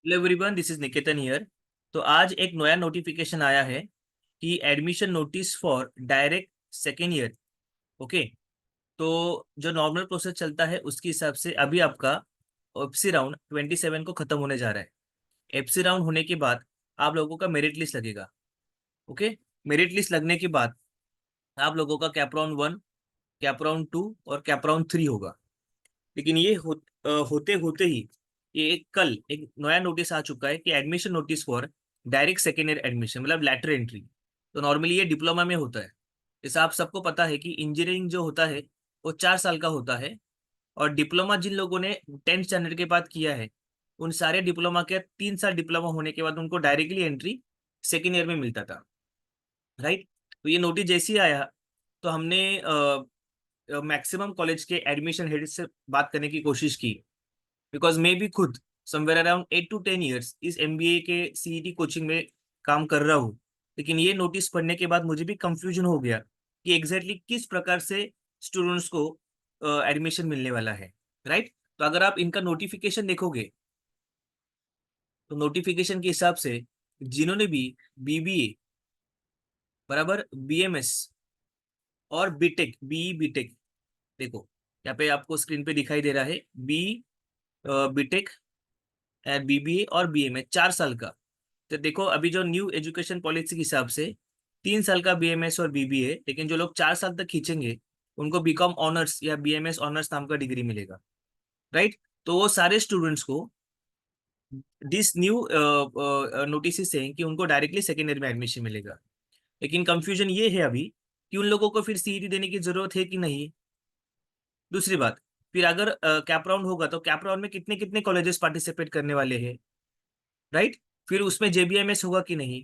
Hello everyone, this is Niketan here. तो आज एक नया नोटिफिकेशन आया है कि admission notice for direct second year. Okay. तो जो नॉर्मल प्रोसेस चलता है उसके हिसाब से अभी आपका एफसी राउंड 27 को खत्म होने जा रहा है। एफसी राउंड होने के बाद आप लोगों का मेरिट लिस्ट लगेगा। ओके। मेरिट लिस्ट लगने के बाद आप लोगों का कैप राउंड 1, कैप राउंड 2 और कैप राउंड 3 होगा। लेकिन होते होते ही ये कल एक नया नोटिस आ चुका है कि admission notice for direct second year admission मतलब लेटर एंट्री। तो नॉर्मली ये डिप्लोमा में होता है। जैसे आप सबको पता है कि इंजीनियरिंग जो होता है वो 4 साल का होता है। और डिप्लोमा जिन लोगों ने 10th स्टैंडर्ड के बाद किया है उन सारे डिप्लोमा के 3 साल डिप्लोमा होने के बाद उनको डायरेक्टली एंट्री सेकेंड ईयर में मिलता था। राइट। तो ये नोटिस जैसे ही आया तो हमने मैक्सिमम कॉलेज के एडमिशन हेड से बात करने की कोशिश की। बिकॉज मैं भी खुद समवेयर अराउंड 8 to 10 years इस एमबीए के सीईटी कोचिंग में काम कर रहा हूँ। लेकिन ये नोटिस पढ़ने के बाद मुझे भी कंफ्यूजन हो गया कि एग्जैक्टली किस प्रकार से स्टूडेंट्स को एडमिशन मिलने वाला है। राइट। तो अगर आप इनका नोटिफिकेशन देखोगे तो नोटिफिकेशन के हिसाब से जिन्होंने भी बीबीए बराबर बीएमएस और बीटेक बीई बीटेक, देखो यहाँ पे आपको स्क्रीन पे दिखाई दे रहा है बी बीटेक बीबीए और बीएमए 4 साल का। तो देखो अभी जो न्यू एजुकेशन पॉलिसी के हिसाब से 3 साल का बीएमएस और बीबीए, लेकिन जो लोग 4 साल तक खींचेंगे उनको बीकॉम ऑनर्स या बीएमएस ऑनर्स नाम का डिग्री मिलेगा। राइट। तो वो सारे स्टूडेंट्स को दिस न्यू नोटिस से कि उनको डायरेक्टली सेकेंड ईयर में एडमिशन मिलेगा। लेकिन कंफ्यूजन ये है अभी कि उन लोगों को फिर सीईटी देने की जरूरत है कि नहीं। दूसरी बात, फिर अगर कैप राउंड होगा तो कैप राउंड में कितने कितने कॉलेजेस पार्टिसिपेट करने वाले हैं। राइट। फिर उसमें जेबीएमएस होगा कि नहीं,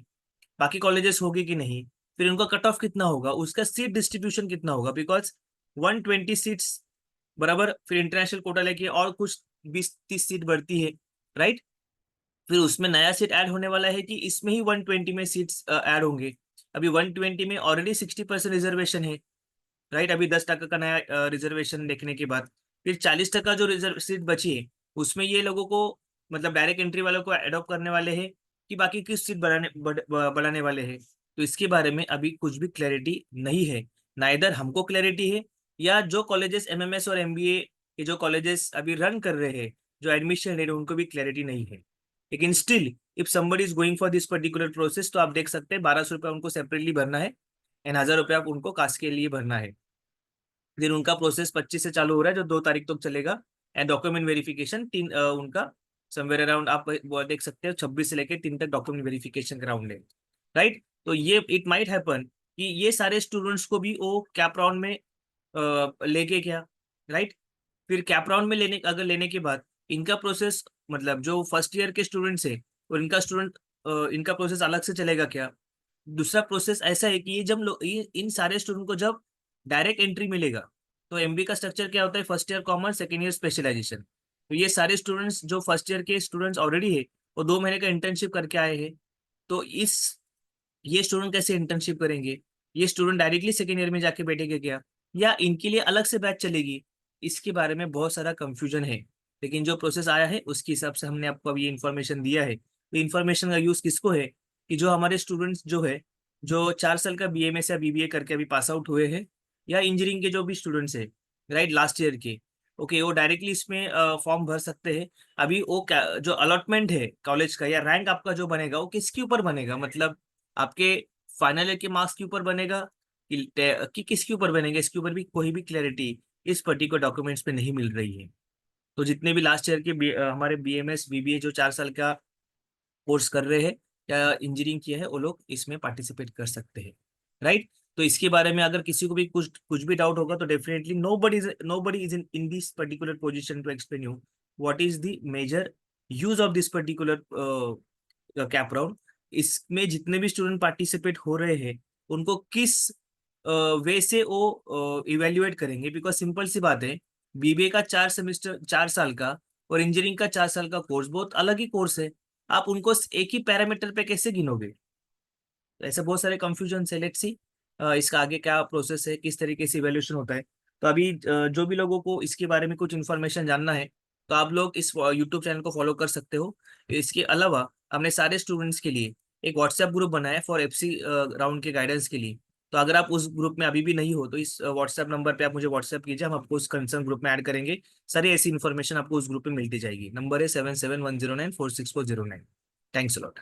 बाकी कॉलेजेस होगी कि नहीं, फिर उनका कट ऑफ कितना होगा, उसका सीट डिस्ट्रीब्यूशन कितना होगा। बिकॉज 120 सीट्स बराबर फिर इंटरनेशनल कोटा लेके और कुछ 20-30 सीट बढ़ती है। राइट। फिर उसमें नया सीट ऐड होने वाला है कि इसमें ही 120 में सीट्स ऐड होंगे। अभी 120 में ऑलरेडी 60% रिजर्वेशन है। राइट। अभी 10% का नया रिजर्वेशन देखने के बाद फिर 40% जो रिजर्व सीट बची है उसमें ये लोगों को मतलब डायरेक्ट एंट्री वालों को अडॉप्ट करने वाले हैं कि बाकी किस सीट बढ़ाने वाले हैं। तो इसके बारे में अभी कुछ भी क्लैरिटी नहीं है। ना इधर हमको क्लैरिटी है या जो कॉलेजेस एमएमएस और एमबीए के जो कॉलेजेस अभी रन कर रहे हैं, जो एडमिशन ले रहे हैं उनको भी क्लैरिटी नहीं है। लेकिन still if somebody is going for this particular process तो आप देख सकते हैं 1200 रुपया उनको सेपरेटली भरना है एंड 1000 रुपया आप उनको कास्ट के लिए भरना है। फिर उनका प्रोसेस 25 से चालू हो रहा है जो 2 तारीख तक चलेगा। एंड डॉक्यूमेंट वेरिफिकेशन उनका समवेयर अराउंड आप वो देख सकते हो 26 से लेकर 3 तक डॉक्यूमेंट वेरिफिकेशन का राउंड है। राइट। तो ये इट माइट हैपन कि ये सारे स्टूडेंट्स को भी वो कैप राउंड में लेके क्या। राइट। फिर कैप राउंड में लेने के बाद इनका प्रोसेस मतलब जो फर्स्ट ईयर के स्टूडेंट्स है और इनका प्रोसेस अलग से चलेगा क्या। दूसरा प्रोसेस ऐसा है कि ये जब इन सारे स्टूडेंट को जब डायरेक्ट एंट्री मिलेगा तो एमबी का स्ट्रक्चर क्या होता है, first year commerce second year specialisation. तो ये सारे स्टूडेंट्स जो फर्स्ट ईयर के स्टूडेंट्स ऑलरेडी है वो 2 महीने का इंटर्नशिप करके आए हैं। तो इस ये स्टूडेंट कैसे इंटर्नशिप करेंगे, ये स्टूडेंट डायरेक्टली सेकेंड ईयर में जाके बैठेंगे क्या या इनके लिए अलग से बैच चलेगी। इसके बारे में बहुत सारा कंफ्यूजन है। लेकिन जो प्रोसेस आया है उसके हिसाब से हमने आपको अभी ये इन्फॉर्मेशन दिया है। तो इन्फॉर्मेशन का यूज किसको है कि जो हमारे स्टूडेंट्स जो है जो 4 साल का बीएमएस या बीबीए करके अभी पास आउट हुए हैं या इंजीनियरिंग के जो भी स्टूडेंट्स है राइट लास्ट ईयर के, ओके वो डायरेक्टली इसमें फॉर्म भर सकते हैं। अभी वो जो अलॉटमेंट है कॉलेज का या रैंक आपका जो बनेगा वो किसके ऊपर बनेगा, मतलब आपके फाइनल ईयर के मार्क्स के ऊपर बनेगा कि किसके ऊपर बनेगा, इसके ऊपर भी कोई भी क्लैरिटी इस पर्टिकुलर डॉक्यूमेंट्स पे नहीं मिल रही है। तो जितने भी लास्ट ईयर के हमारे बीएमएस बीबीए जो 4 साल का कोर्स कर रहे हैं या इंजीनियरिंग किया है वो लोग इसमें पार्टिसिपेट कर सकते हैं। राइट। तो इसके बारे में अगर किसी को भी कुछ कुछ भी डाउट होगा तो definitely nobody is in this particular position to explain you what is the major use of this particular cap round. इसमें जितने भी स्टूडेंट पार्टिसिपेट हो रहे हैं उनको किस वे से वो इवेल्युएट करेंगे। बिकॉज सिंपल सी बात है, बीबीए का 4 सेमेस्टर 4 साल का और इंजीनियरिंग का 4 साल का कोर्स बहुत अलग ही कोर्स है। आप उनको एक ही पैरामीटर पे कैसे गिनोगे। तो ऐसे बहुत सारे कंफ्यूजन है। लेट्स सी इसका आगे क्या प्रोसेस है, किस तरीके से इवेल्यूशन होता है। तो अभी जो भी लोगों को इसके बारे में कुछ इन्फॉर्मेशन जानना है तो आप लोग इस यूट्यूब चैनल को फॉलो कर सकते हो। इसके अलावा हमने सारे स्टूडेंट्स के लिए एक व्हाट्सएप ग्रुप बनाया है फॉर एफसी राउंड के गाइडेंस के लिए। तो अगर आप उस ग्रुप में अभी भी नहीं हो तो इस व्हाट्सएप नंबर पे आप मुझे व्हाट्सएप कीजिए, हम आपको उस कंसर्न ग्रुप में ऐड करेंगे। सारी ऐसी इन्फॉर्मेशन आपको उस ग्रुप में मिलती जाएगी। नंबर है 7710946409। Thanks a lot.